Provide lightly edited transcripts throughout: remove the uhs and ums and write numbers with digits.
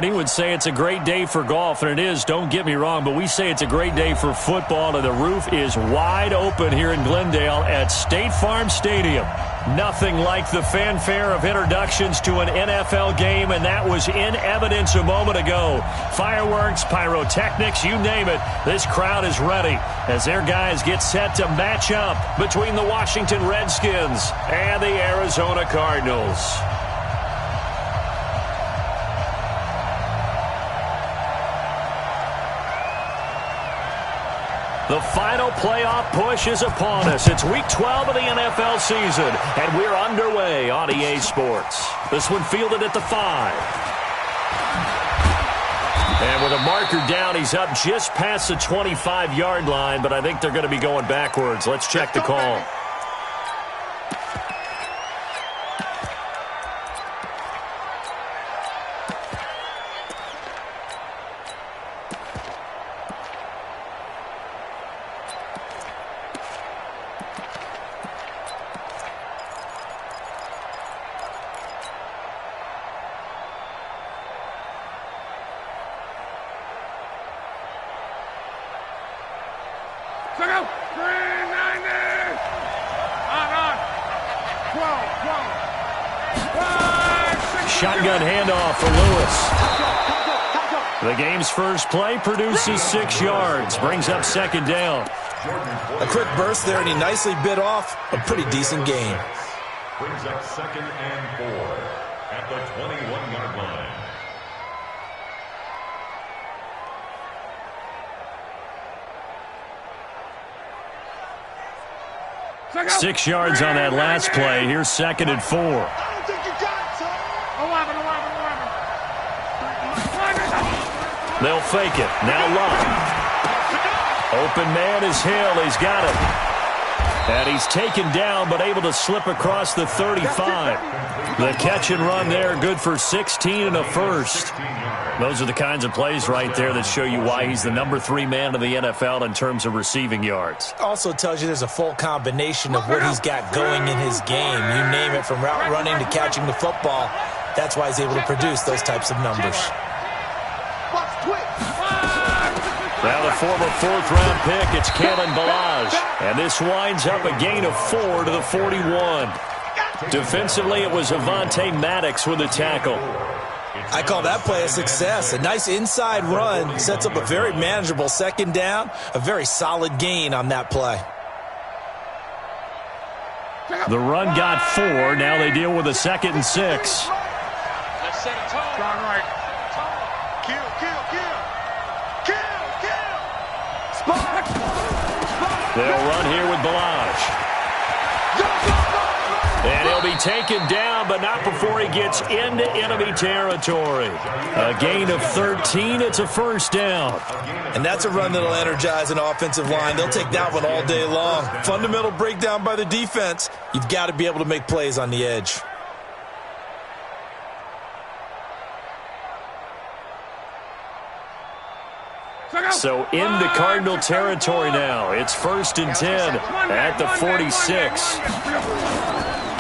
He would say it's a great day for golf, and it is, don't get me wrong, but we say it's a great day for football, and the roof is wide open here in Glendale at State Farm Stadium. Nothing like the fanfare of introductions to an NFL game, and that was in evidence a moment ago. Fireworks, pyrotechnics, you name it, this crowd is ready as their guys get set to match up between the Washington Redskins and the Arizona Cardinals. The final playoff push is upon us. It's Week 12 of the NFL season, and we're underway on EA Sports. This one fielded at the 5. And with a marker down, he's up just past the 25-yard line, but I think they're going to be going backwards. Let's check the call. Shotgun handoff for Lewis. The game's first play produces 6 yards, brings up second down. A quick burst there, and he nicely bit off a pretty decent gain. Brings up 2nd and 4 at the 21-yard line. 6 yards on that last play. Here's 2nd and 4. They'll fake it. Now Luck. Open man is Hill. He's got it. And he's taken down, but able to slip across the 35. The catch and run there, good for 16 and a first. Those are the kinds of plays right there that show you why he's the number 3 man in the NFL in terms of receiving yards. Also tells you there's a full combination of what he's got going in his game. You name it, from route running to catching the football. That's why he's able to produce those types of numbers. Now the former 4th-round pick, it's Kalen Ballage. And this winds up a gain of 4 to the 41. Defensively, it was Avonte Maddox with the tackle. I call that play a success. A nice inside run sets up a very manageable second down. A very solid gain on that play. The run got 4. Now they deal with a 2nd and 6. Let's set a tone. Right. Kill. They'll run here with Ballage. And he'll be taken down, but not before he gets into enemy territory. A gain of 13. It's a first down. And that's a run that'll energize an offensive line. They'll take that one all day long. Fundamental breakdown by the defense. You've got to be able to make plays on the edge. So into Cardinal territory now. It's 1st and 10 at the 46.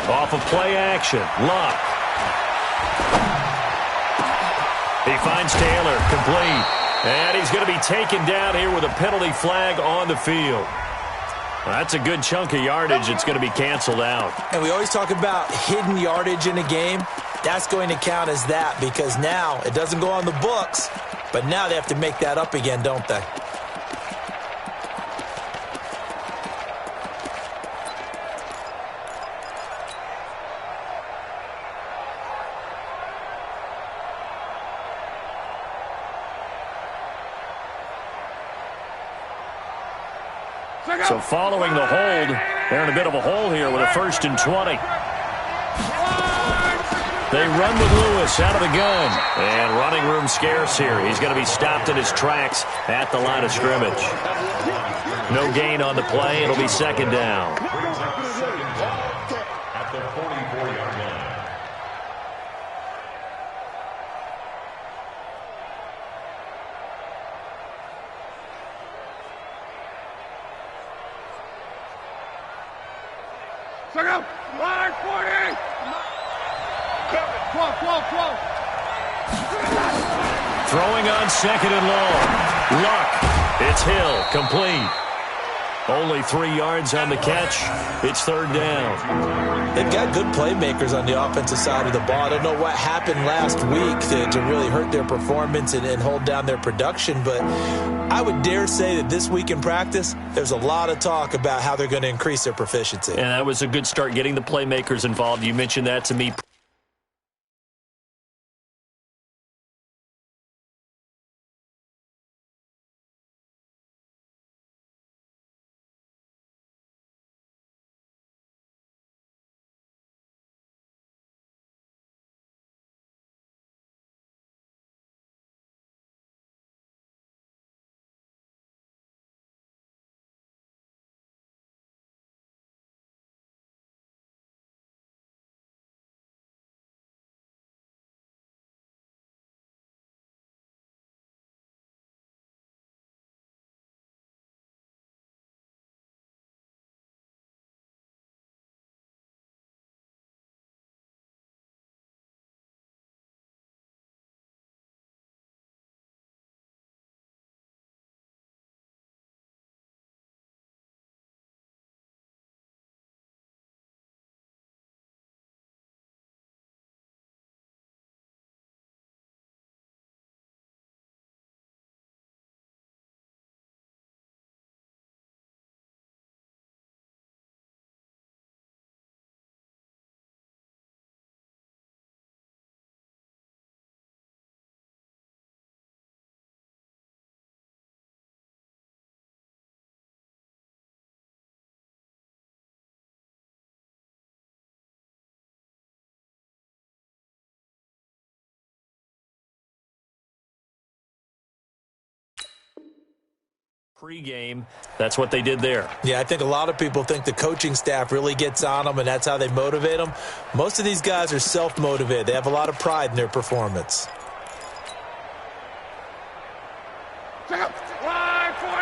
Off of play action. Luck. He finds Taylor, complete. And he's going to be taken down here with a penalty flag on the field. Well, that's a good chunk of yardage. It's going to be canceled out. And we always talk about hidden yardage in a game. That's going to count as that, because now it doesn't go on the books, but now they have to make that up again, don't they? So following the hold, they're in a bit of a hole here with a 1st and 20. They run with Lewis out of the gun. And running room scarce here. He's going to be stopped in his tracks at the line of scrimmage. No gain on the play. It'll be 2nd down. At the 44-yard line. Check out. Line 40. 12. Throwing on second and long. Luck. It's Hill. Complete. Only 3 yards on the catch. It's third down. They've got good playmakers on the offensive side of the ball. I don't know what happened last week to really hurt their performance and hold down their production, but I would dare say that this week in practice, there's a lot of talk about how they're going to increase their proficiency. And that was a good start, getting the playmakers involved. You mentioned that to me. Pre-game, that's what they did there. Yeah, I think a lot of people think the coaching staff really gets on them, and that's how they motivate them. Most of these guys are self-motivated. They have a lot of pride in their performance. Check up. Line 40.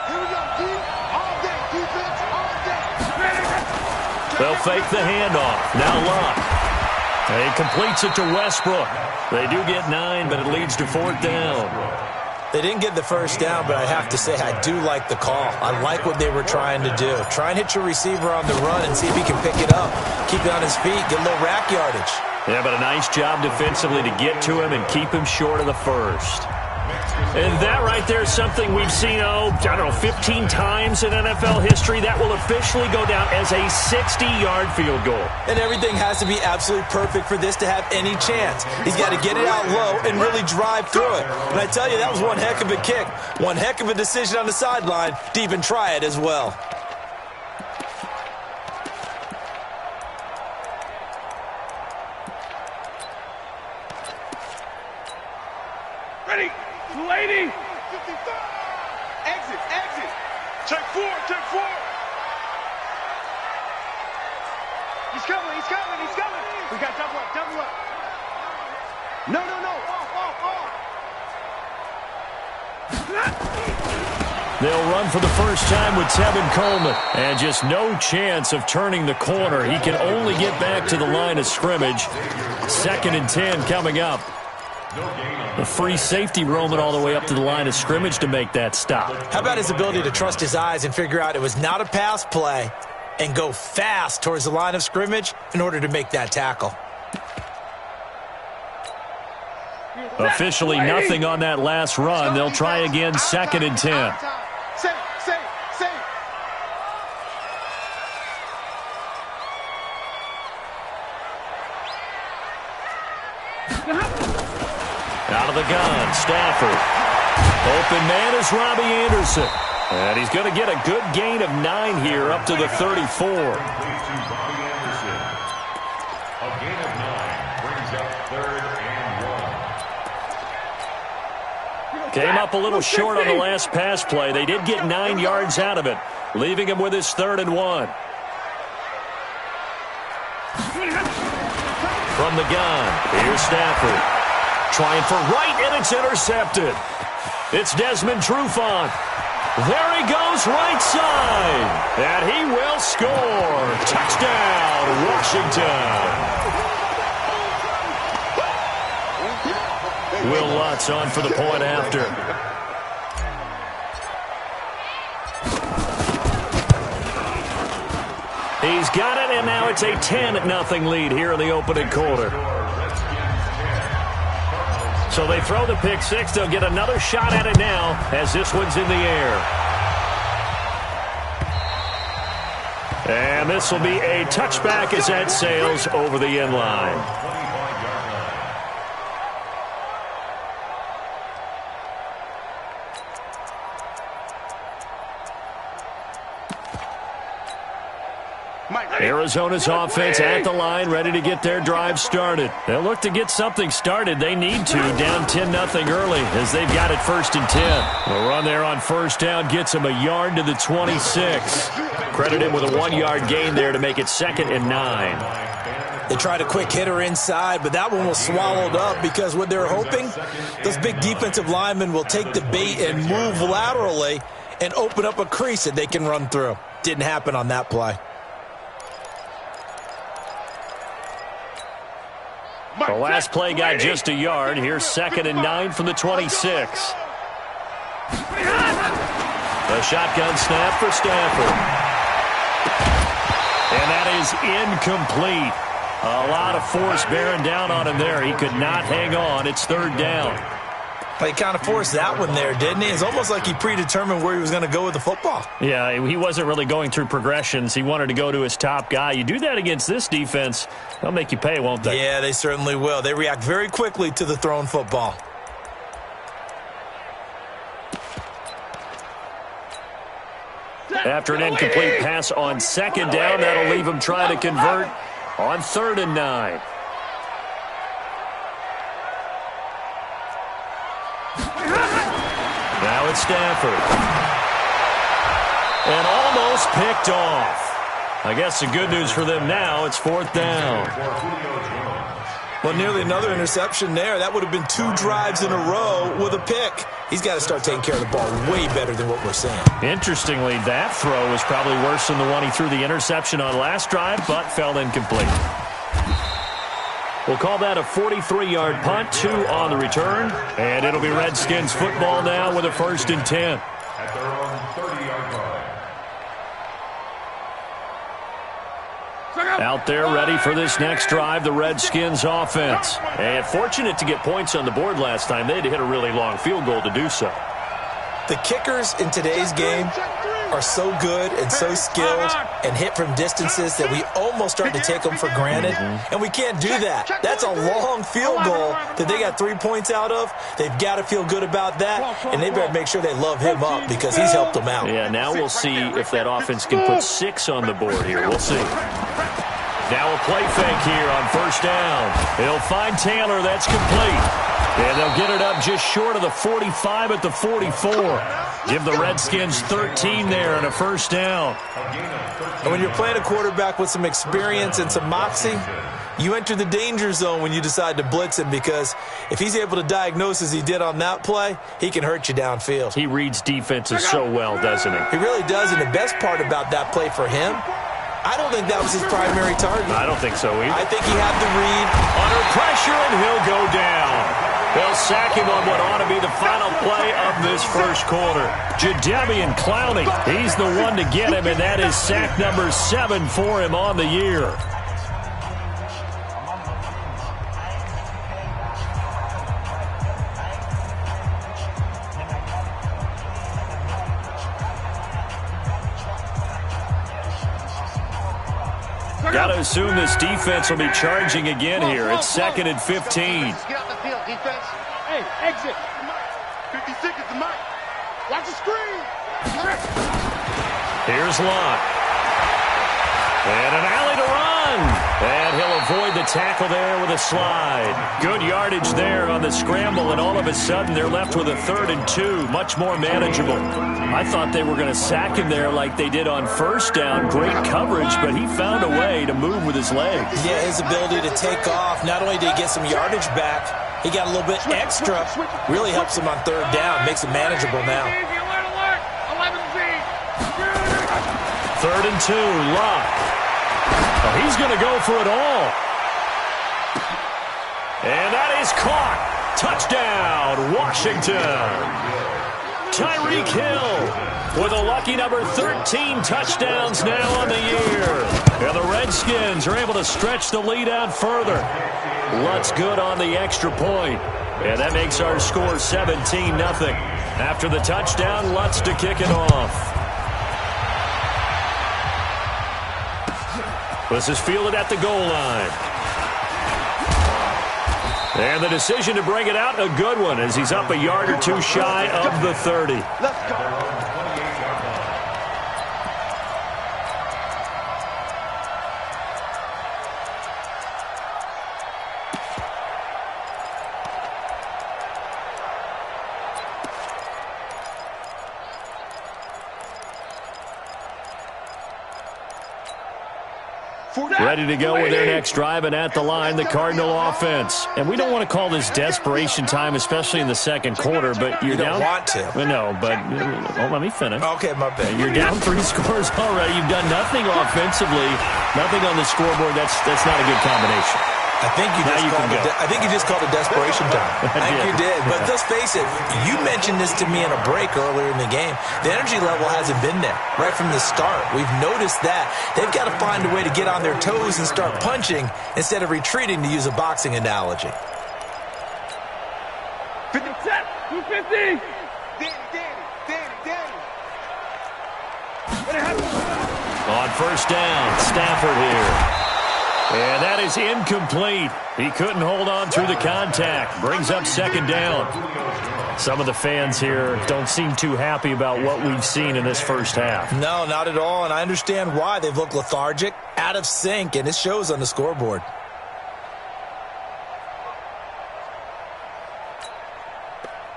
Here we go. Deep. All day. Defense. All day. They'll fake the handoff. Now Luck. He completes it to Westbrook. They do get 9, but it leads to fourth down. They didn't get the first down, but I have to say I do like the call. I like what they were trying to do. Try and hit your receiver on the run and see if he can pick it up. Keep it on his feet, get a little rack yardage. Yeah, but a nice job defensively to get to him and keep him short of the first. And that right there is something we've seen, I don't know, 15 times in NFL history. That will officially go down as a 60-yard field goal. And everything has to be absolutely perfect for this to have any chance. He's got to get it out low and really drive through it. And I tell you, that was one heck of a kick. One heck of a decision on the sideline to even try it as well. Ready. Lady. Exit. Exit. Check 4. Check 4. He's coming. He's coming. He's coming. We got double up. Double up. No. Off. They'll run for the first time with Tevin Coleman. And just no chance of turning the corner. He can only get back to the line of scrimmage. 2nd and 10 coming up. A free safety roaming all the way up to the line of scrimmage to make that stop. How about his ability to trust his eyes and figure out it was not a pass play and go fast towards the line of scrimmage in order to make that tackle? Officially nothing on that last run. They'll try again, 2nd and 10. Safe. Out of the gun, Stafford. Open man is Robbie Anderson. And he's going to get a good gain of 9 here up to the 34. A gain of 9 brings up 3rd and 1. Came up a little short on the last pass play. They did get 9 yards out of it, leaving him with his 3rd and 1. From the gun, here's Stafford. Trying for right, and it's intercepted. It's Desmond Trufant. There he goes, right side. And he will score. Touchdown, Washington. Will Lutz on for the point after. He's got it, and now it's a 10-0 lead here in the opening quarter. So they throw the pick six. They'll get another shot at it now as this one's in the air. And this will be a touchback as that sails over the end line. Arizona's offense at the line, ready to get their drive started. They'll look to get something started. They need to, down 10-0 early as they've got it 1st and 10. The run there on first down gets him a yard to the 26. Credit him with a 1-yard gain there to make it 2nd and 9. They tried a quick hitter inside, but that one was swallowed up because what they're hoping, those big defensive linemen will take the bait and move laterally and open up a crease that they can run through. Didn't happen on that play. The last play got just a yard. Here's 2nd and 9 from the 26. The shotgun snap for Stafford. And that is incomplete. A lot of force bearing down on him there. He could not hang on. It's 3rd down. He kind of forced that one there, didn't he? It's almost like he predetermined where he was going to go with the football. Yeah, he wasn't really going through progressions. He wanted to go to his top guy. You do that against this defense, they'll make you pay, won't they? Yeah, they certainly will. They react very quickly to the thrown football. After an incomplete pass on 2nd down, that'll leave him trying to convert on 3rd and 9. Now it's Stafford. And almost picked off. I guess the good news for them now, it's 4th down. Well, nearly another interception there. That would have been 2 drives in a row with a pick. He's got to start taking care of the ball way better than what we're seeing. Interestingly, that throw was probably worse than the one he threw the interception on last drive, but fell incomplete. We'll call that a 43-yard punt, 2 on the return. And it'll be Redskins football now with a 1st and 10. At their own 30-yard line. Out there ready for this next drive, the Redskins offense. And fortunate to get points on the board last time. They had to hit a really long field goal to do so. The kickers in today's game are so good and so skilled and hit from distances that we almost start to take them for granted. And we can't do that. That's a long field goal that they got 3 points out of. They've got to feel good about that, and they better make sure they love him up because he's helped them out. Yeah, now we'll see if that offense can put 6 on the board here. We'll see. Now a play fake here on 1st down. They'll find Taylor. That's complete. And they'll get it up just short of the 45 at the 44. Give the Redskins 13 there and a 1st down. And when you're playing a quarterback with some experience and some moxie, you enter the danger zone when you decide to blitz him because if he's able to diagnose as he did on that play, he can hurt you downfield. He reads defenses so well, doesn't he? He really does, and the best part about that play for him, I don't think that was his primary target. I don't think so either. I think he had the read. Under pressure, and he'll go down. They'll sack him on what ought to be the final play of this 1st quarter. Jadeveon Clowney, he's the one to get him, and that is sack number 7 for him on the year. Got to assume this defense will be charging again here. It's 2nd and 15. Get out the field, defense. Hey, exit. 50 seconds to Mike. Watch the screen. Here's Locke. And an alley to run. And he'll avoid the tackle there with a slide. Good yardage there on the scramble, and all of a sudden they're left with a 3rd and 2. Much more manageable. I thought they were going to sack him there like they did on 1st down. Great coverage, but he found a way to move with his legs. Yeah, his ability to take off. Not only did he get some yardage back, he got a little bit extra. Really helps him on 3rd down. Makes it manageable now. 3rd and 2, Locke. Oh, he's going to go for it all. And that is caught. Touchdown, Washington. Tyreek Hill with a lucky number 13 touchdowns now on the year. And the Redskins are able to stretch the lead out further. Lutz good on the extra point. And that makes our score 17-0. After the touchdown, Lutz to kick it off. This is fielded at the goal line. And the decision to bring it out, a good one, as he's up a yard or two shy of the 30. Let's go. Ready to go with their next drive, and at the line, the Cardinal offense. And we don't want to call this desperation time, especially in the second quarter, but you're down. You don't want to. No, but let me finish. Okay, my bad. You're down 3 scores already. You've done nothing offensively, nothing on the scoreboard. That's not a good combination. I think you just called it desperation time. I think you did. But let's face it, you mentioned this to me in a break earlier in the game. The energy level hasn't been there right from the start. We've noticed that. They've got to find a way to get on their toes and start punching instead of retreating, to use a boxing analogy. 50 set, 250. Danny. On first down, Stafford here. And that is incomplete. He couldn't hold on through the contact. Brings up second down. Some of the fans here don't seem too happy about what we've seen in this first half. No, not at all, and I understand why. They've looked lethargic, out of sync, and it shows on the scoreboard.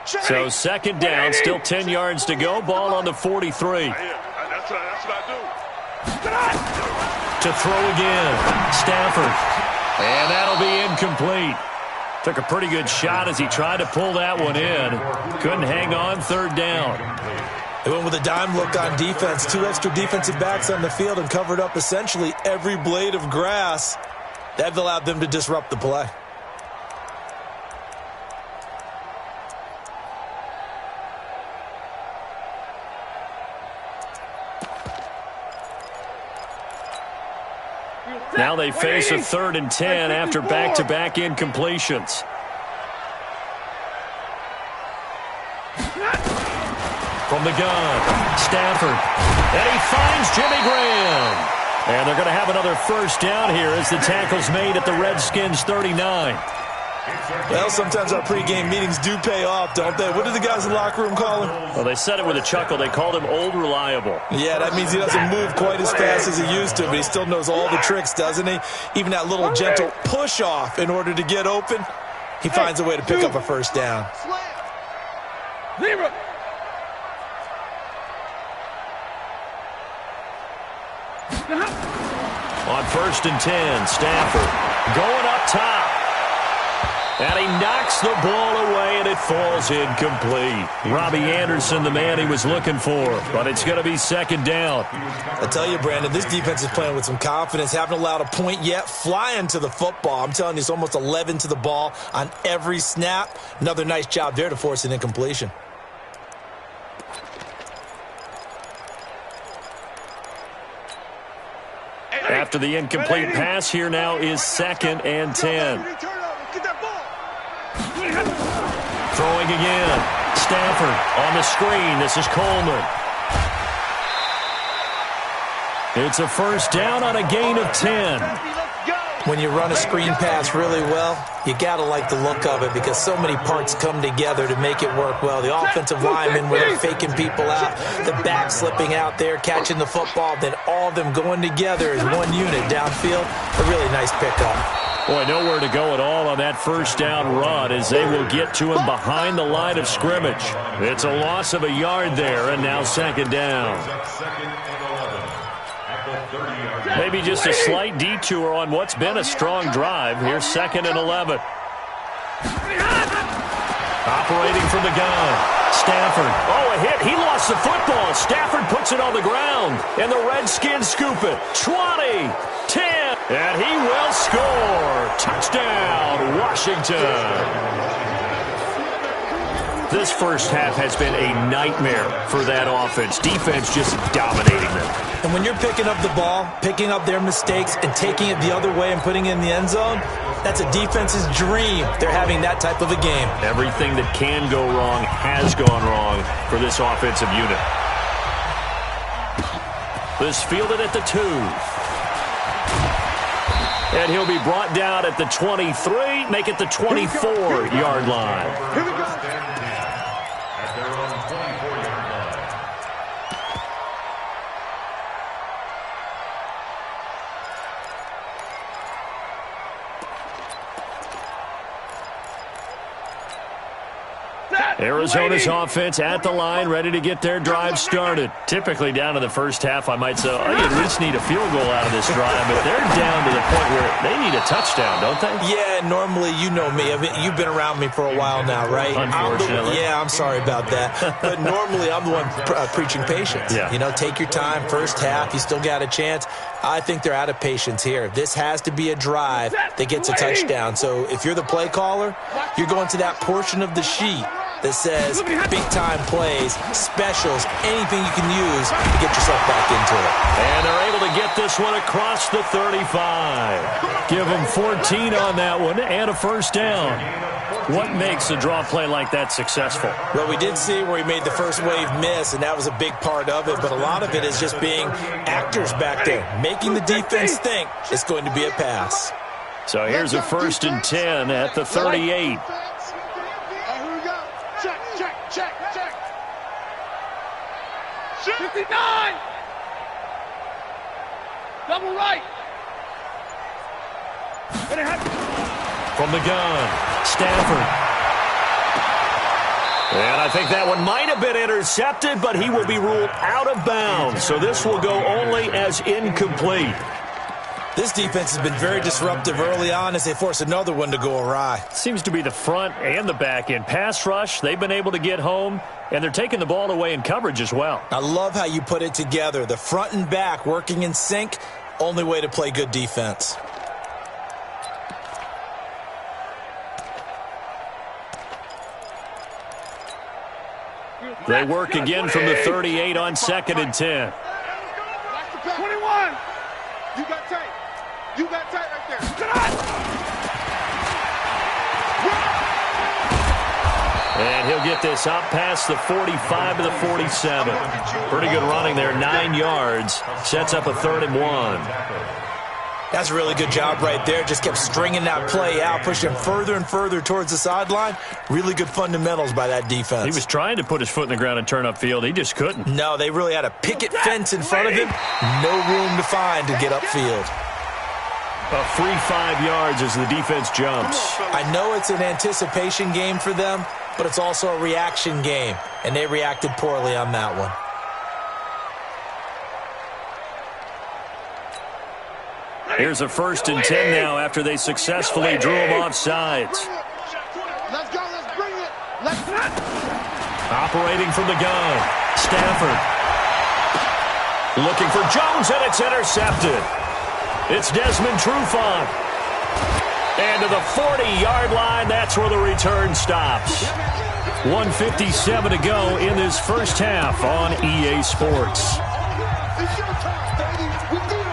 So second down, still 10 yards to go. Ball on the 43. That's what I do. To throw again, Stafford. And that'll be incomplete. Took a pretty good shot as he tried to pull that one in. Couldn't hang on, third down. They went with a dime look on defense. 2 extra defensive backs on the field and covered up essentially every blade of grass. That allowed them to disrupt the play. Now they face a 3rd and 10 after back-to-back incompletions. From the gun, Stafford. And he finds Jimmy Graham. And they're going to have another first down here as the tackle's made at the Redskins' 39. Well, sometimes our pregame meetings do pay off, don't they? What do the guys in the locker room call him? Well, they said it with a chuckle. They called him Old Reliable. Yeah, that means he doesn't move quite as fast as he used to, but he still knows all the tricks, doesn't he? Even that little gentle push-off in order to get open, he finds a way to pick up a first down. On 1st and 10, Stafford going up top. And he knocks the ball away, and it falls incomplete. Robbie Anderson, the man he was looking for, but it's going to be second down. I tell you, Brandon, this defense is playing with some confidence. Haven't allowed a point yet. Flying to the football. I'm telling you, it's almost 11 to the ball on every snap. Another nice job there to force an incompletion. After the incomplete pass, here now is 2nd and 10. Throwing again. Stafford on the screen. This is Coleman. It's a first down on a gain of 10. When you run a screen pass really well, you got to like the look of it because so many parts come together to make it work well. The offensive linemen, where they're faking people out, the back slipping out there, catching the football, then all of them going together as one unit downfield. A really nice pickup. Boy, nowhere to go at all on that first down run as they will get to him behind the line of scrimmage. It's a loss of a yard there, and now second down. Maybe just a slight detour on what's been a strong drive. Here's 2nd and 11. Operating from the gun. Stafford. Oh, a hit. He lost the football. Stafford puts it on the ground, and the Redskins scoop it. 20, 10, and he will score. Touchdown, Washington. This first half has been a nightmare for that offense. Defense just dominating them. And when you're picking up the ball, picking up their mistakes, and taking it the other way and putting it in the end zone, that's a defense's dream. They're having that type of a game. Everything that can go wrong has gone wrong for this offensive unit. This fielded at the 2. And he'll be brought down at the 23, make it the 24-yard line. Here we go. At their own 24-yard line. Arizona's offense at the line, ready to get their drive started. Typically down to the first half, I might say, oh, you at least need a field goal out of this drive, but they're down to the point where they need a touchdown, don't they? Yeah, normally, you know me. I mean, you've been around me for a while now, right? Unfortunately. I'm sorry about that. But normally, I'm the one preaching patience. Yeah. You know, take your time, first half, you still got a chance. I think they're out of patience here. This has to be a drive that gets a touchdown. So if you're the play caller, you're going to that portion of the sheet that says big-time plays, specials, anything you can use to get yourself back into it. And they're able to get this one across the 35. Give them 14 on that one and a first down. What makes a draw play like that successful? Well, we did see where he made the first wave miss, and that was a big part of it, but a lot of it is just being actors back there, making the defense think it's going to be a pass. So here's a 1st and 10 at the 38. Check. 59. Double right. From the gun, Stafford. And I think that one might have been intercepted, but he will be ruled out of bounds. So this will go only as incomplete. This defense has been very disruptive early on as they force another one to go awry. Seems to be the front and the back end. Pass rush, they've been able to get home, and they're taking the ball away in coverage as well. I love how you put it together. The front and back working in sync, only way to play good defense. They work again from the 38 on 2nd and 10. 21. You got tight. You got tight right there. And he'll get this up past the 45 to the 47. Pretty good running there, 9 yards. Sets up a 3rd and 1. That's a really good job right there. Just kept stringing that play out, pushing him further and further towards the sideline. Really good fundamentals by that defense. He was trying to put his foot in the ground and turn upfield. He just couldn't. No, they really had a picket fence in front of him. No room to find to get upfield. A free 5 yards as the defense jumps. I know it's an anticipation game for them, but it's also a reaction game, and they reacted poorly on that one. Here's a 1st and 10 now after they successfully drew him off sides. Let's go. Let's bring it. Operating from the gun, Stafford. Looking for Jones, and it's intercepted. It's Desmond Trufant. And to the 40-yard line, that's where the return stops. 1:57 to go in this first half on EA Sports. It's your time, baby. We do it.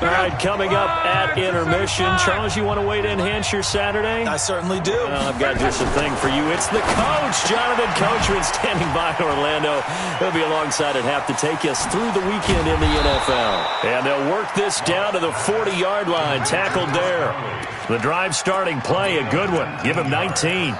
All right, coming up at intermission. Charles, you want to wait to enhance your Saturday? I certainly do. Well, I've got just a thing for you. It's the coach, Jonathan Coachman, standing by in Orlando. He'll be alongside at half to take us through the weekend in the NFL. And they'll work this down to the 40-yard line. Tackled there. The drive starting play, a good one. Give him 19.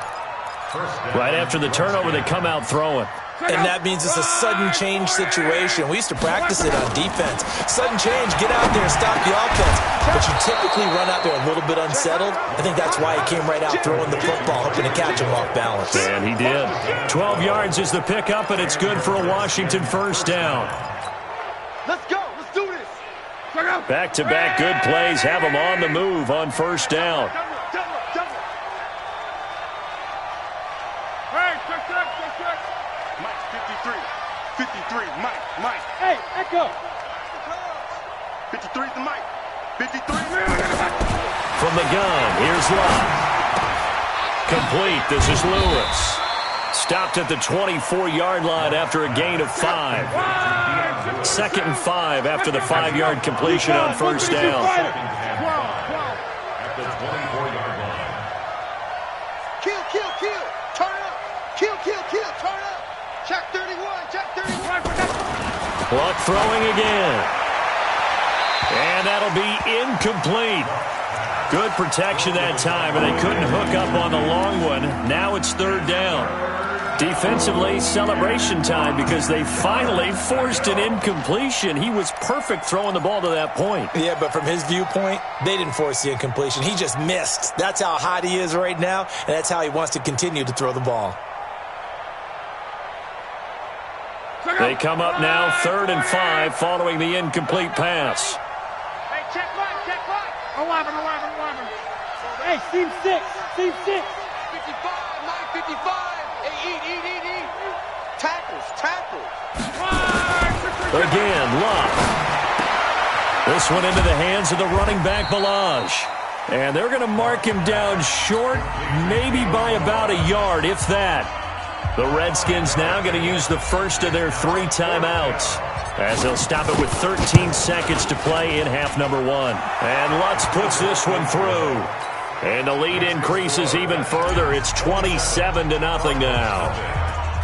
Right after the turnover, they come out throwing. And that means it's a sudden change situation. We used to practice it on defense. Sudden change, get out there and stop the offense. But you typically run out there a little bit unsettled. I think that's why he came right out throwing the football, hoping to catch him off balance. And he did. 12 yards is the pickup, and it's good for a Washington first down. Let's go. Let's do this. Back-to-back good plays have him on the move on first down. Hey, check. 53, Mike. Hey, echo. 53 is the Mike. 53. From the gun, here's Love. Complete. This is Lewis. Stopped at the 24-yard line after a gain of 5. 2nd and 5 after the 5-yard completion on first down. At the 24-yard line. Kill. Turn up. Kill. Turn up. Check 31. Clock throwing again. And that'll be incomplete. Good protection that time, and they couldn't hook up on the long one. Now it's 3rd down. Defensively, celebration time because they finally forced an incompletion. He was perfect throwing the ball to that point. Yeah, but from his viewpoint, they didn't force the incompletion. He just missed. That's how hot he is right now, and that's how he wants to continue to throw the ball. They come up now 3rd and 5 following the incomplete pass. Hey, check Mike. 11. Hey, team 6. 55, Mike, 55. Hey, eat. Tackles. Again, Love. This one into the hands of the running back, Balaj. And they're going to mark him down short, maybe by about a yard, if that. The Redskins now going to use the first of their 3 timeouts, as they'll stop it with 13 seconds to play in half number 1. And Lutz puts this one through. And the lead increases even further. It's 27-0 now.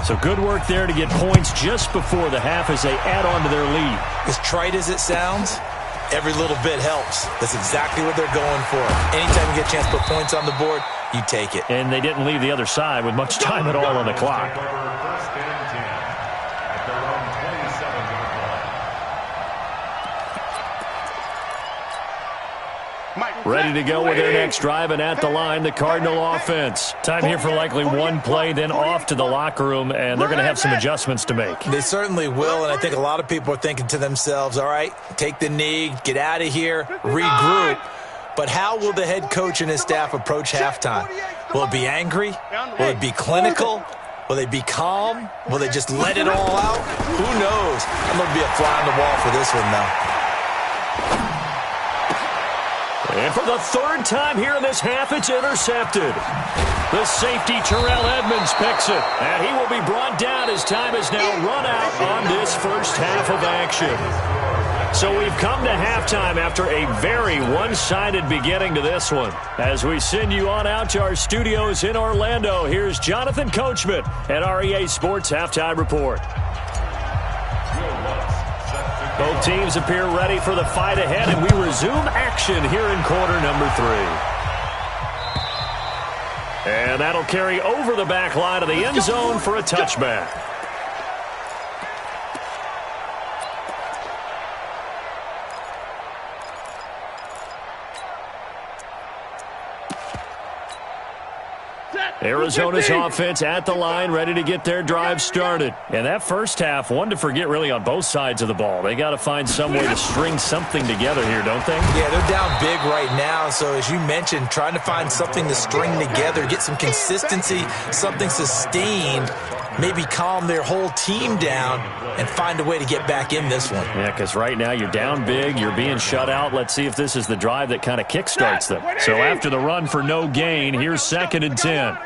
So good work there to get points just before the half as they add on to their lead. As trite as it sounds, every little bit helps. That's exactly what they're going for. Anytime you get a chance to put points on the board, you take it. And they didn't leave the other side with much time at all on the clock. First and 10 at their own 27-yard line. Ready to go with their next drive, and at the line, the Cardinal offense. Time here for likely one play, then off to the locker room, and they're going to have some adjustments to make. They certainly will, and I think a lot of people are thinking to themselves, all right, take the knee, get out of here, regroup. But how will the head coach and his staff approach halftime? Will it be angry? Will it be clinical? Will they be calm? Will they just let it all out? Who knows? I'm going to be a fly on the wall for this one, though. And for the 3rd time here in this half, it's intercepted. The safety, Terrell Edmonds, picks it. And he will be brought down as time has now run out on this first half of action. So we've come to halftime after a very one-sided beginning to this one. As we send you on out to our studios in Orlando, here's Jonathan Coachman at REA Sports Halftime Report. Both teams appear ready for the fight ahead, and we resume action here in quarter number 3. And that'll carry over the back line of the end zone for a touchback. Arizona's offense at the line, ready to get their drive started. And that first half, one to forget really on both sides of the ball. They got to find some way to string something together here, don't they? Yeah, they're down big right now. So as you mentioned, trying to find something to string together, get some consistency, something sustained, maybe calm their whole team down and find a way to get back in this one. Yeah, because right now you're down big, you're being shut out. Let's see if this is the drive that kind of kickstarts them. So after the run for no gain, here's 2nd and 10.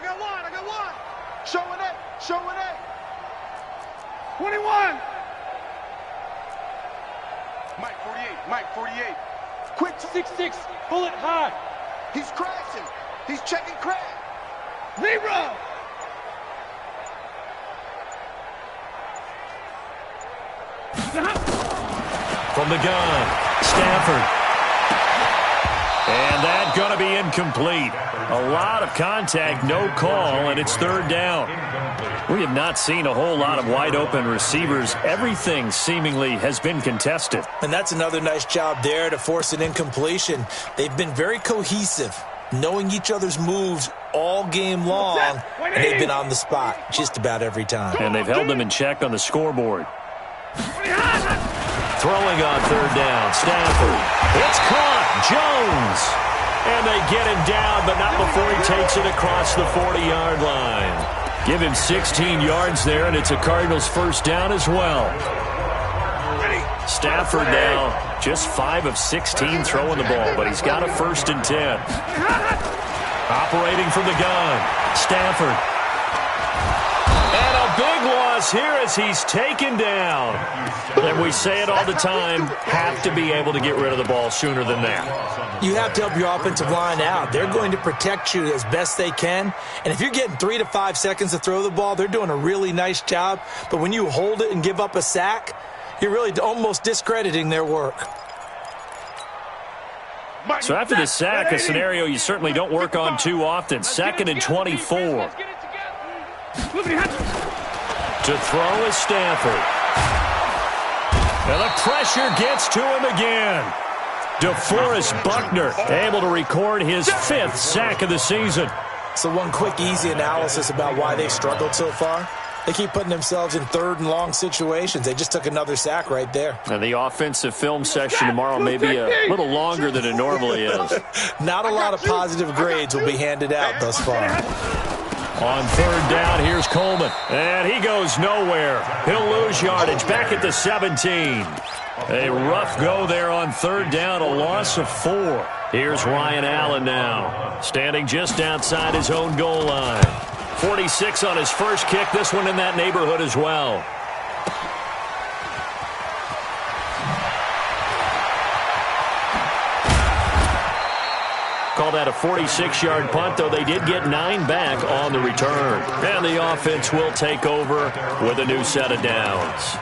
Showing it. 21. Mike 48. Quick 6-6. Bullet high. He's crashing. He's checking crack. Zero. From the gun, Stafford. And that's going to be incomplete. A lot of contact, no call, and it's 3rd down. We have not seen a whole lot of wide-open receivers. Everything seemingly has been contested. And that's another nice job there to force an incompletion. They've been very cohesive, knowing each other's moves all game long, and they've been on the spot just about every time. And they've held them in check on the scoreboard. Throwing on 3rd down, Stafford. It's caught, Jones. And they get him down, but not before he takes it across the 40-yard line. Give him 16 yards there, and it's a Cardinals first down as well. Stafford now just 5 of 16 throwing the ball, but he's got a 1st and 10. Operating from the gun, Stafford. And a big loss here as he's taken down. And we say it all the time, have to be able to get rid of the ball sooner than that. You have to help your offensive line out. They're going to protect you as best they can. And if you're getting 3 to 5 seconds to throw the ball, they're doing a really nice job. But when you hold it and give up a sack, you're really almost discrediting their work. So after the sack, a scenario you certainly don't work on too often. 2nd and 24. To throw is Stafford. And the pressure gets to him again. DeForest Buckner able to record his 5th sack of the season. So one quick, easy analysis about why they've struggled so far. They keep putting themselves in 3rd and long situations. They just took another sack right there. And the offensive film session tomorrow may be a little longer than it normally is. Not a lot of positive grades will be handed out thus far. On 3rd down, here's Coleman. And he goes nowhere. He'll lose yardage back at the 17. A rough go there on 3rd down, a loss of 4. Here's Ryan Allen now, standing just outside his own goal line. 46 on his first kick, this one in that neighborhood as well. Call that a 46-yard punt, though they did get 9 back on the return. And the offense will take over with a new set of downs.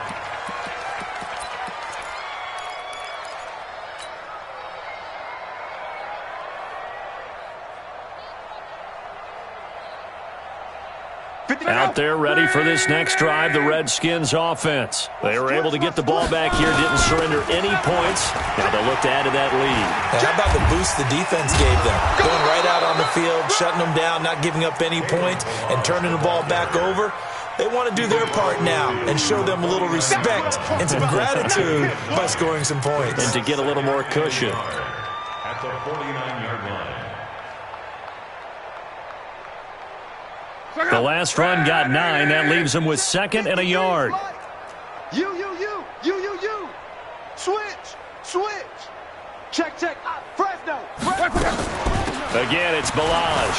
Out there ready for this next drive, the Redskins offense. They were able to get the ball back here, didn't surrender any points. Now they'll look to add to that lead. How about the boost the defense gave them? Going right out on the field, shutting them down, not giving up any points, and turning the ball back over. They want to do their part now and show them a little respect and some gratitude by scoring some points. And to get a little more cushion. At the 49-yard line. The last run got 9. That leaves him with 2nd and a yard. You. Switch. Check. Fresno. Again, it's Balaj.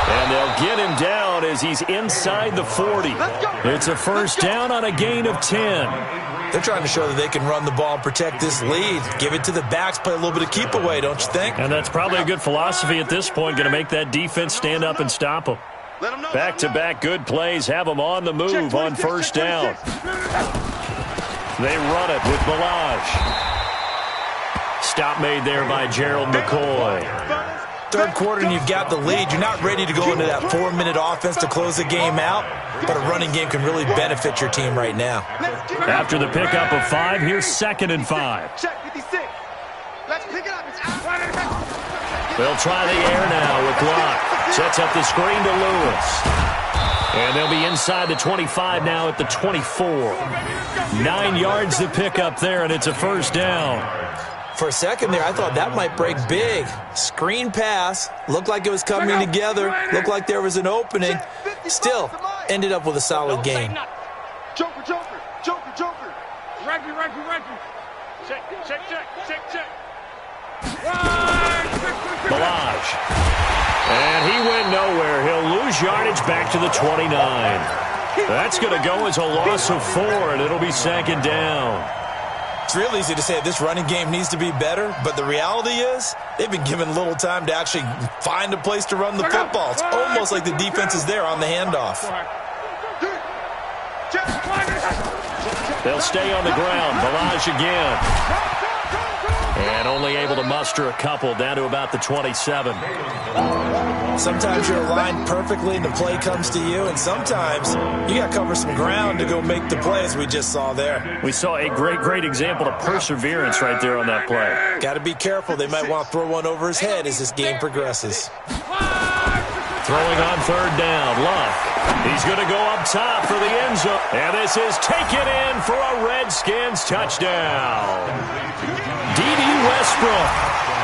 And they'll get him down as he's inside the 40. It's a first down on a gain of 10. They're trying to show that they can run the ball and protect this lead. Give it to the backs, play a little bit of keep away, don't you think? And that's probably a good philosophy at this point, going to make that defense stand up and stop them. Back-to-back good plays have them on the move on first down. They run it with Balaj. Stop made there by Gerald McCoy. 3rd quarter and you've got the lead. You're not ready to go into that 4-minute offense to close the game out, but a running game can really benefit your team right now. After the pickup of 5, here's 2nd and 5. Check 56. Let's pick it up. They'll try the air now with Locke. Sets up the screen to Lewis. And they'll be inside the 25 now at the 24. 9 yards to pick up there, and it's a first down. For a second there, I thought that might break big. Screen pass. Looked like it was coming together. Looked like there was an opening. Still, ended up with a solid gain. Joker. Rugby. Check. Balaj. And he went nowhere. He'll lose yardage back to the 29. That's going to go as a loss of 4, and it'll be 2nd down. It's real easy to say this running game needs to be better, but the reality is they've been given little time to actually find a place to run the football. It's almost like the defense is there on the handoff. They'll stay on the ground. Balaj again. And only able to muster a couple down to about the 27. Sometimes you're aligned perfectly and the play comes to you, and sometimes you got to cover some ground to go make the play, as we just saw there. We saw a great example of perseverance right there on that play. Got to be careful. They might want to throw one over his head as this game progresses. Throwing on 3rd down, Luck. He's going to go up top for the end zone. And this is taken in for a Redskins touchdown. D.D. Westbrook,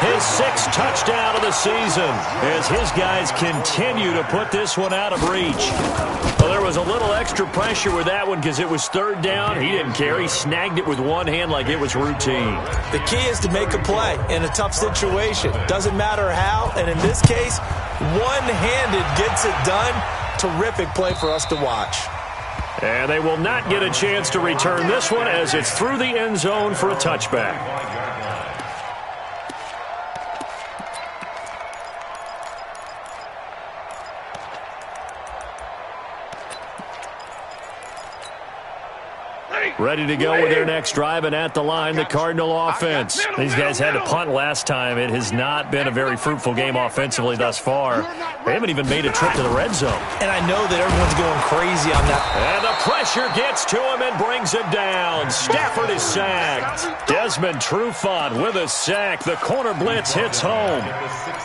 his 6th touchdown of the season, as his guys continue to put this one out of reach. Well, there was a little extra pressure with that one because it was 3rd down. He didn't care. He snagged it with one hand like it was routine. The key is to make a play in a tough situation. Doesn't matter how, and in this case, one-handed gets it done. Terrific play for us to watch. And they will not get a chance to return this one as it's through the end zone for a touchback. Ready to go with their next drive, and at the line, the Cardinal offense. These guys had to punt last time. It has not been a very fruitful game offensively thus far. They haven't even made a trip to the red zone. And I know that everyone's going crazy on that. And the pressure gets to him and brings him down. Stafford is sacked. Desmond Trufant with a sack. The corner blitz hits home.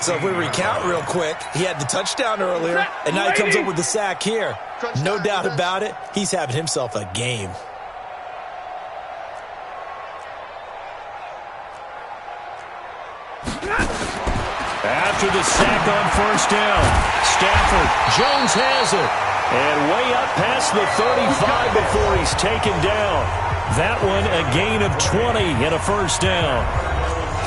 So if we recount real quick, he had the touchdown earlier, and now he comes up with the sack here. No doubt about it, he's having himself a game. After the sack on 1st down, Stafford, Jones has it. And way up past the 35 before he's taken down. That one a gain of 20 and a 1st down.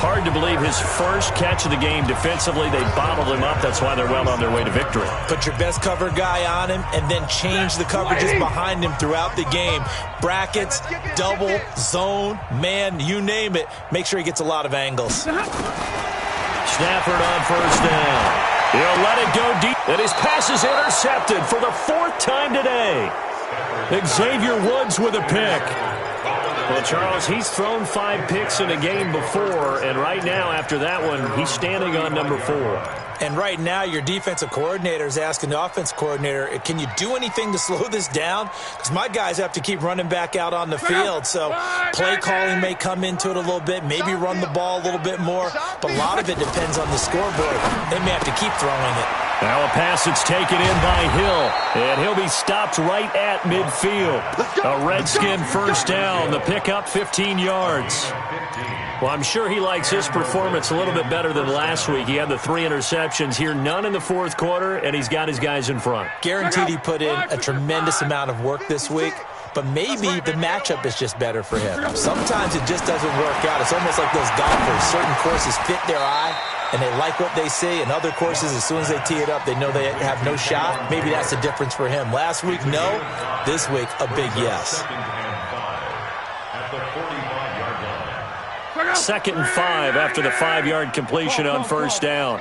Hard to believe his first catch of the game defensively. They bottled him up. That's why they're well on their way to victory. Put your best cover guy on him and then change the coverages behind him throughout the game. Brackets, double, zone, man, you name it. Make sure he gets a lot of angles. Stafford on 1st down. He'll let it go deep. And his pass is intercepted for the 4th time today. Xavier Woods with a pick. Well, Charles, he's thrown 5 picks in a game before, and right now, after that one, he's standing on number 4. And right now, your defensive coordinator is asking the offensive coordinator, can you do anything to slow this down? Because my guys have to keep running back out on the field. So play calling may come into it a little bit, maybe run the ball a little bit more. But a lot of it depends on the scoreboard. They may have to keep throwing it. Now a pass that's taken in by Hill, and he'll be stopped right at midfield. A Redskin 1st down, the pickup 15 yards. Well, I'm sure he likes his performance a little bit better than last week. He had the 3 interceptions here, none in the 4th quarter, and he's got his guys in front. Guaranteed he put in a tremendous amount of work this week, but maybe the matchup is just better for him. Sometimes it just doesn't work out. It's almost like those golfers. Certain courses fit their eye, and they like what they see. And other courses, as soon as they tee it up, they know they have no shot. Maybe that's the difference for him. Last week, no. This week, a big yes. 2nd and 5 after the 5-yard completion on 1st down.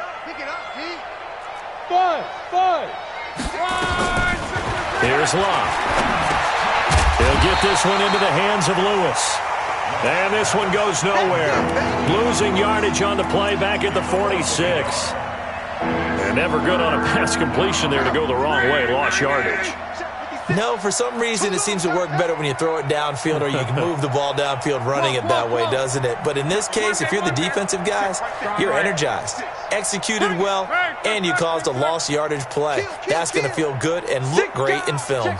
Here's Locke. He'll get this one into the hands of Lewis. And this one goes nowhere. Losing yardage on the play back at the 46. And never good on a pass completion there to go the wrong way. Lost yardage. No, for some reason it seems to work better when you throw it downfield or you can move the ball downfield running it that way, doesn't it? But in this case, if you're the defensive guys, you're energized, executed well, and you caused a lost yardage play. That's going to feel good and look great in film.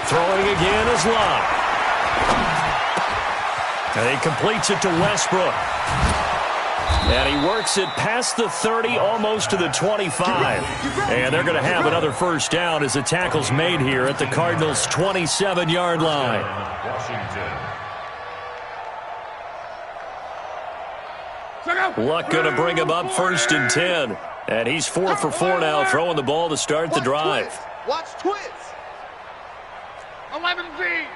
Throwing again is Locke. And he completes it to Westbrook. And he works it past the 30, almost to the 25. And they're going to have another 1st down as the tackle's made here at the Cardinals' 27-yard line. Luck going to bring him up 1st and 10. And he's 4 for 4 now, throwing the ball to start the drive. Watch twins. 11Z.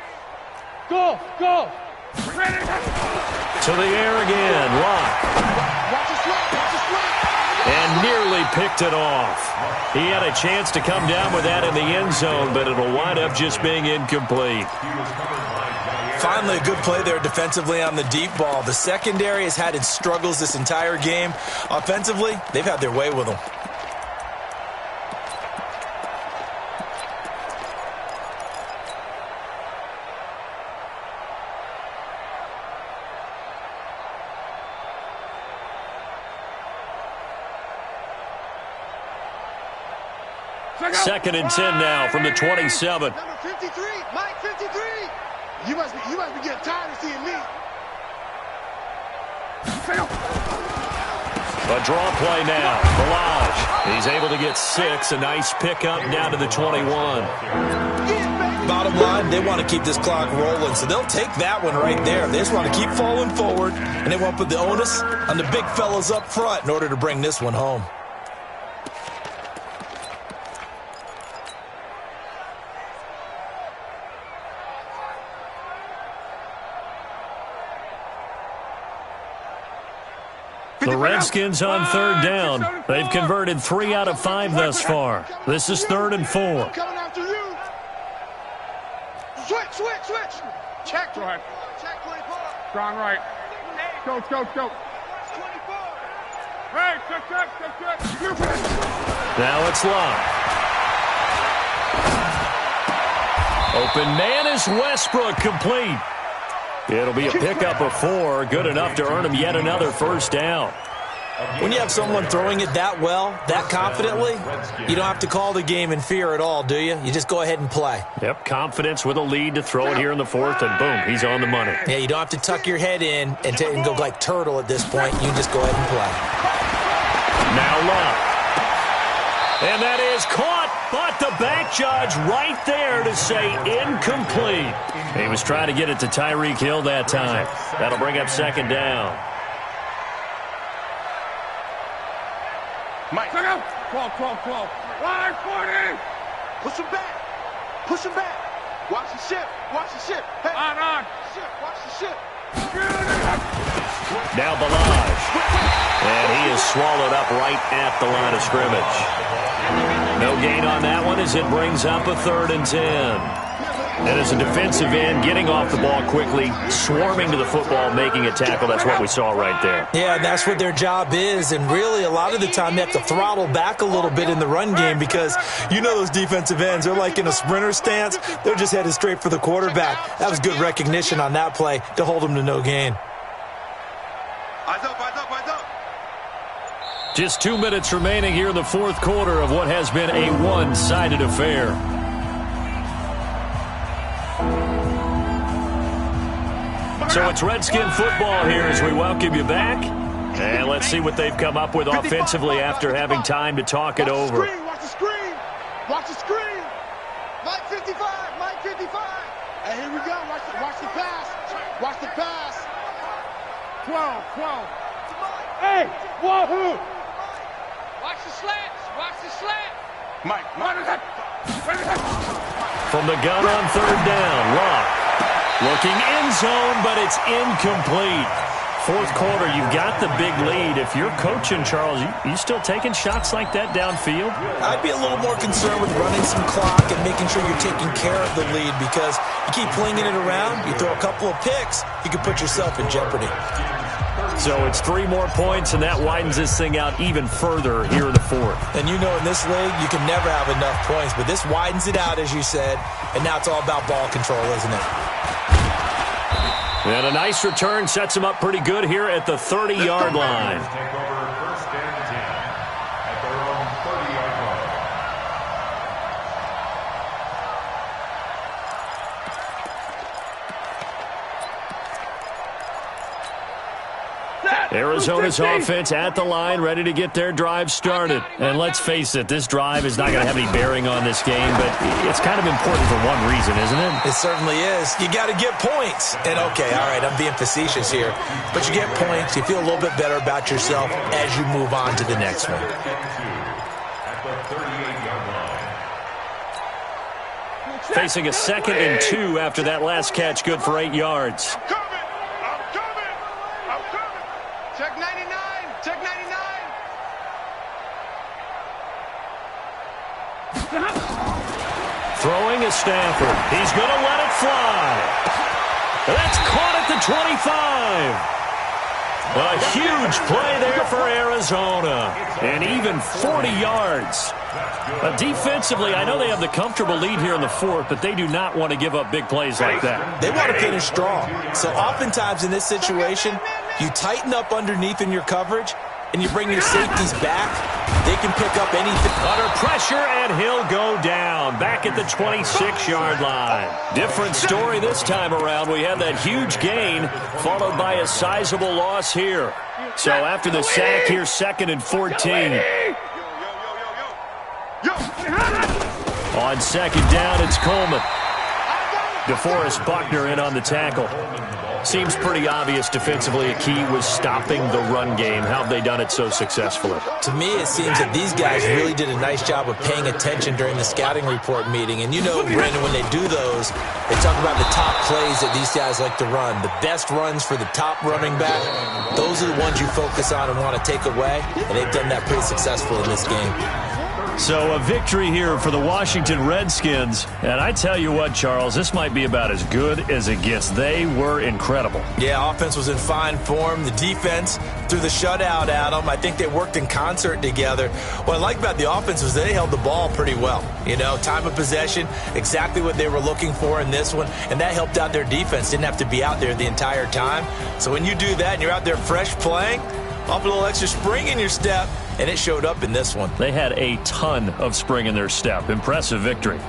Go, go. To the air again, Locke. And nearly picked it off. He had a chance to come down with that in the end zone, but it'll wind up just being incomplete. Finally, a good play there defensively on the deep ball. The secondary has had its struggles this entire game. Offensively, they've had their way with them. 2nd and 10 now from the 27. Number 53, Mike 53. You must be getting tired of seeing me. A draw play now. Balaj. He's able to get 6. A nice pickup down to the 21. Bottom line, they want to keep this clock rolling, so they'll take that one right there. They just want to keep falling forward, and they want to put the onus on the big fellas up front in order to bring this one home. The Redskins on 3rd down. They've converted 3 out of 5 thus far. This is 3rd and 4. Coming after you. Switch. Check. Go ahead. Check 24. Strong right. Go. 24. Hey, check. Now it's locked. Open man is Westbrook, complete. It'll be a pickup of 4, good enough to earn him yet another 1st down. When you have someone throwing it that well, that confidently, you don't have to call the game in fear at all, do you? You just go ahead and play. Yep, confidence with a lead to throw it here in the 4th, and boom, he's on the money. Yeah, you don't have to tuck your head in and go like turtle at this point. You just go ahead and play. Now Love. And that is caught, but the back judge right there to say incomplete. He was trying to get it to Tyreek Hill that time. That'll bring up 2nd down. Mike, 12. Line 40. Push him back. Watch the ship. Hey. On. Watch the ship. Now Balaj. And he is swallowed up right at the line of scrimmage. No gain on that one as it brings up a 3rd and 10. And as a defensive end, getting off the ball quickly, swarming to the football, making a tackle, that's what we saw right there. Yeah, that's what their job is, and really a lot of the time they have to throttle back a little bit in the run game because you know those defensive ends, they're like in a sprinter stance. They're just headed straight for the quarterback. That was good recognition on that play to hold them to no gain. Eyes up. Just 2 minutes remaining here in the 4th quarter of what has been a one-sided affair. So it's Redskin football here as we welcome you back. And let's see what they've come up with offensively after having time to talk it over. Watch the screen. Mike 55. And here we go. Watch the pass. 12. Hey, wahoo. Watch the slant. Mike, what is that? From the gun on 3rd down, Locke. Looking end zone, but it's incomplete. 4th quarter, you've got the big lead. If you're coaching, Charles, you still taking shots like that downfield? I'd be a little more concerned with running some clock and making sure you're taking care of the lead because you keep flinging it around, you throw a couple of picks, you can put yourself in jeopardy. So it's 3 more points, and that widens this thing out even further here in the 4th. And you know in this league, you can never have enough points, but this widens it out, as you said, and now it's all about ball control, isn't it? And a nice return sets him up pretty good here at the 30-yard line. Take over 1st and 10 at their own 30-yard line. Arizona's offense at the line, ready to get their drive started. And let's face it, this drive is not going to have any bearing on this game, but it's kind of important for one reason, isn't it? It certainly is. You got to get points. And, okay, all right, I'm being facetious here. But you get points, you feel a little bit better about yourself as you move on to the next one. At the 38-yard line. Facing a 2nd and 2 after that last catch, good for 8 yards. I'm coming. Check 99. Throwing is Stafford. He's going to let it fly. That's caught at the 25. A huge play there for Arizona. And even 40 yards. Defensively, I know they have the comfortable lead here in the 4th, but they do not want to give up big plays like that. They want to finish strong. So oftentimes in this situation, you tighten up underneath in your coverage, and you bring your safeties back, they can pick up anything. Under pressure, and he'll go down. Back at the 26-yard line. Different story this time around. We have that huge gain, followed by a sizable loss here. So after the sack, here's 2nd and 14. On 2nd down, it's Coleman. DeForest Buckner in on the tackle. Seems pretty obvious defensively a key was stopping the run game. How have they done it so successfully? To me, it seems that these guys really did a nice job of paying attention during the scouting report meeting. And you know, Brandon, when they do those, they talk about the top plays that these guys like to run. The best runs for the top running back, those are the ones you focus on and want to take away. And they've done that pretty successfully in this game. So a victory here for the Washington Redskins. And I tell you what, Charles, this might be about as good as it gets. They were incredible. Yeah, offense was in fine form. The defense threw the shutout at them. I think they worked in concert together. What I like about the offense was they held the ball pretty well. You know, time of possession, exactly what they were looking for in this one. And that helped out their defense. Didn't have to be out there the entire time. So when you do that and you're out there fresh playing, up a little extra spring in your step, and it showed up in this one. They had a ton of spring in their step. Impressive victory.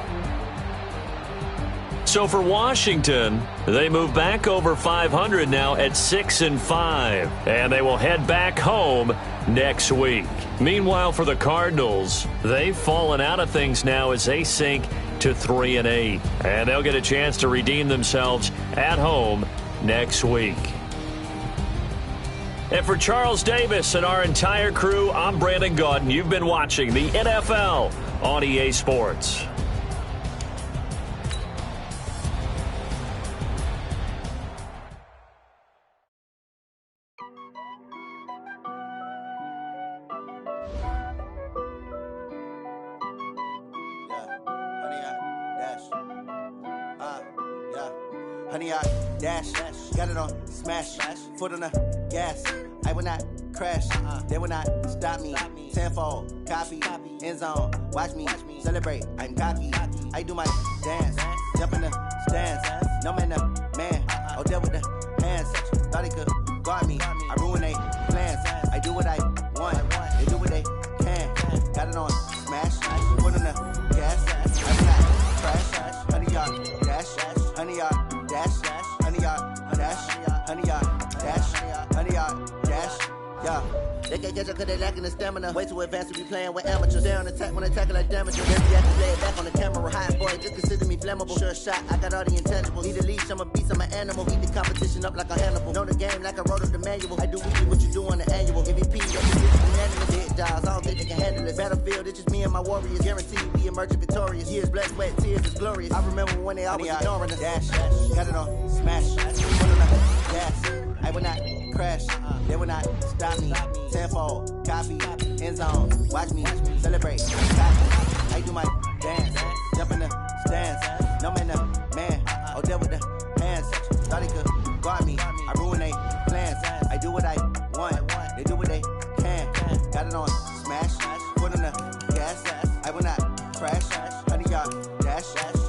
So for Washington, they move back over 500 now at 6-5, and they will head back home next week. Meanwhile, for the Cardinals, they've fallen out of things now as they sink to 3-8, and they'll get a chance to redeem themselves at home next week. And for Charles Davis and our entire crew, I'm Brandon Gaudin. You've been watching the NFL on EA Sports. Honey, I dash, got it on smash, foot on the gas. I will not crash, they will not stop me. Tenfold, copy, end zone, watch me celebrate. I'm cocky, I do my dance, jump in the stands. No man, man, oh, there with the hands. Thought he could guard me, I ruin they plans. I do what I want, they do what they can. Got it on smash, foot on the gas. I will not crash, honey, y'all dash, honey, y'all. Dash, honey, y'all, dash, honey, y'all, dash, honey, y'all, dash, yeah. They can't catch up cause they lacking the stamina. Way too advanced to be playing with amateurs. Stay on attack when they tackle like damage. Then you have to play it back on the camera. Hot boy, just consider me flammable. Sure shot, I got all the intangibles. Need a leash, I'm a beast, I'm an animal. Eat the competition up like a Hannibal. Know the game like I wrote up the manual. I do weekly what you do on the annual. MVP, that's unanimous. Hit dials, I don't think they can handle it. Battlefield, it's just me and my warriors. Guaranteed we emerging victorious. Years, blood, sweat, tears, it's glorious. I remember when they always ignoring us. Dash, got it on smash. Put on the gas. I will not crash, they will not stop me. Tenfold, copy, end zone, watch me celebrate. I do my dance, jump in the stands. No man, man, oh, there with the hands. Thought he could guard me, I ruin they plans. I do what I want, they do what they can. Got it on smash, put on the gas. I will not crash, honey, y'all dash,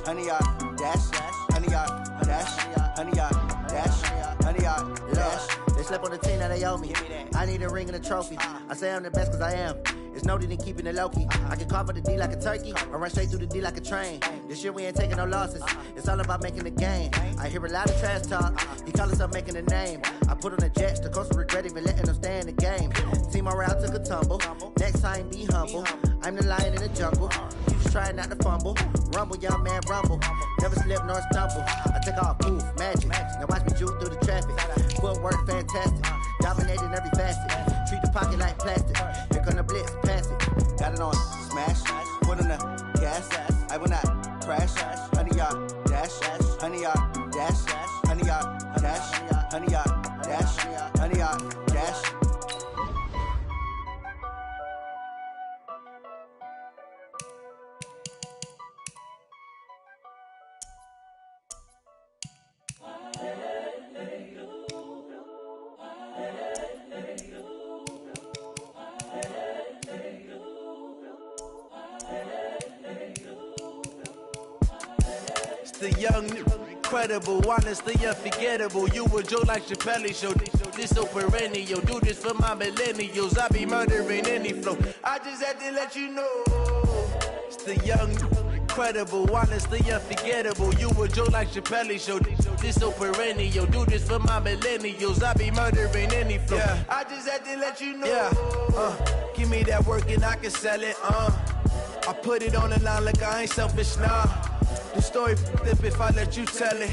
honey, y'all dash, honey, y'all dash, honey, y'all dash, honey, y'all dash. They slept on the team that they owe me. I need a ring and a trophy. I say I'm the best cause I am. It's no need in keeping it low-key. I can carve up the D like a turkey or run straight through the D like a train. This year we ain't taking no losses. It's all about making the game. I hear a lot of trash talk. He call himself making a name. I put on the Jets. The coach will regret even letting them stay in the game. Team morale took a tumble. Next time be humble. I'm the lion in the jungle. You just try not to fumble. Rumble, young man, rumble. Never slip nor stumble. I take off, poof, magic. Now watch me juke through the traffic. Footwork fantastic. Dominating every facet. Treat the pocket like plastic. Here come the blitz, pass it. Got it on smash. Put on the gas. I will not crash. Honey, y'all dash. Honey, y'all dash. Honey, y'all dash. Honey, y'all dash. Honey, y'all dash. The young incredible, honestly unforgettable. You a joke like Chappelle Show. This so perennial, do this for my millennials. I be murdering any flow. I just had to let you know. It's the young, incredible, honestly unforgettable. You a joke like Chappelle Show. This so perennial, do this for my millennials. I be murdering any flow. Yeah. I just had to let you know. Yeah. Give me that work and I can sell it. I put it on the line like I ain't selfish, nah. The story flip if I let you tell it.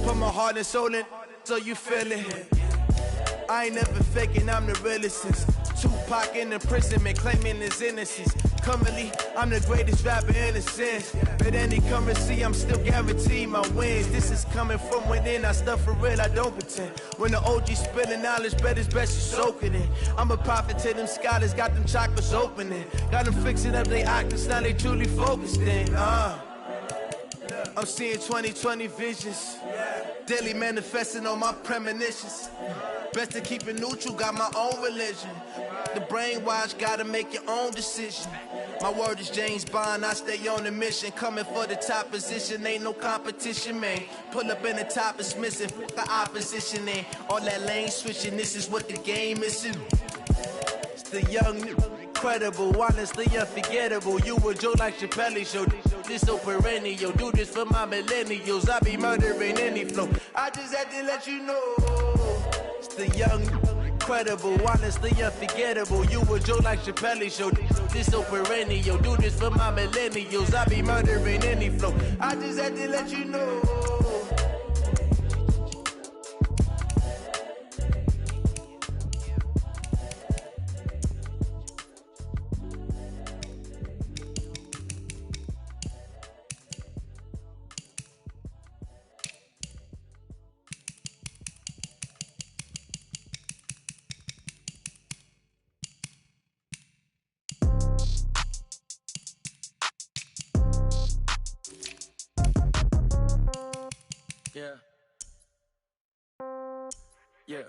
Put my heart and soul in so you feel it. I ain't never faking, I'm the realest since Tupac in imprisonment, claiming his innocence. Currently, I'm the greatest rapper in a sense. But any currency, I'm still guaranteed my wins. This is coming from within, I stuff for real, I don't pretend. When the OG spilling knowledge, bet it's best you soak it in. I'm a prophet to them scholars, got them chakras opening. Got them fixing up their octaves, now they truly focused in. I'm seeing 2020 visions. Daily manifesting on my premonitions. Best to keep it neutral, got my own religion. The brainwash, gotta make your own decision. My word is James Bond, I stay on the mission. Coming for the top position, ain't no competition, man. Pull up in the top is missing, fuck the opposition, ain't all that lane switching, this is what the game is. It's the young, incredible, honestly unforgettable. You a joke like Chappelle Show. This so perennial, do this for my millennials. I be murdering any flow. I just had to let you know. It's the young, incredible, honestly unforgettable. You a joke like Chappelle Show. This so perennial, do this for my millennials. I be murdering any flow. I just had to let you know. Yeah.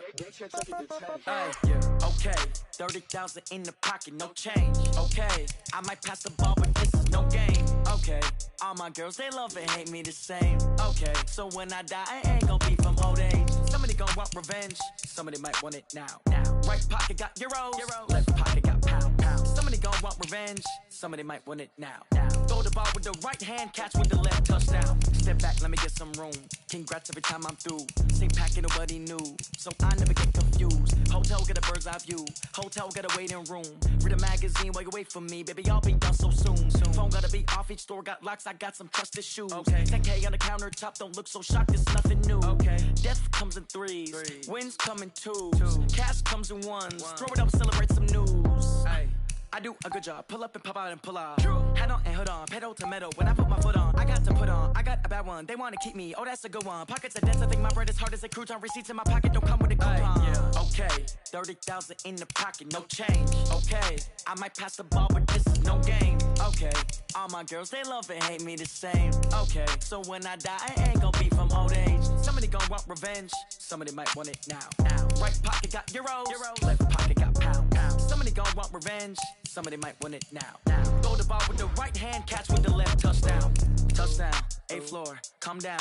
Hey, yeah. Okay, 30,000 in the pocket, no change. Okay, I might pass the ball, but this is no game. Okay, all my girls, they love and hate me the same. Okay, so when I die, I ain't gonna be from old age. Somebody gonna want revenge, somebody might want it now. Right pocket got euros, left pocket got pound. Somebody gonna want revenge, somebody might want it now. Throw the ball with the right hand, catch with the left, touchdown. Step back, let me get some room. Congrats every time I'm through. Same packet, nobody knew, so I never get confused. Hotel get a bird's eye view, hotel get a waiting room. Read a magazine while you wait for me, baby, I'll be done so soon. Phone gotta be off, each store got locks, I got some trusted shoes. 10K on the countertop, don't look so shocked, it's nothing new. Death comes in threes, wins come in twos, cash comes in ones. Throw it up, celebrate some news. I do a good job, pull up and pop out and pull off. Hat on and hood on, pedal to metal. When I put my foot on, I got to put on. I got a bad one, they wanna keep me, oh that's a good one. Pockets are dense, I think my bread is hard as a crouton. Receipts in my pocket don't come with a coupon. Okay, 30,000 in the pocket, no change. Okay, I might pass the ball, but this is no game. Okay, all my girls, they love and hate me the same. Okay, so when I die, I ain't gonna be from old age. Somebody gonna want revenge, somebody might want it now. Right pocket got euros, left pocket got pound. Somebody gonna want revenge, somebody might want it now. Throw the ball with the right hand, catch with the left, touchdown. Touchdown, A floor, come down.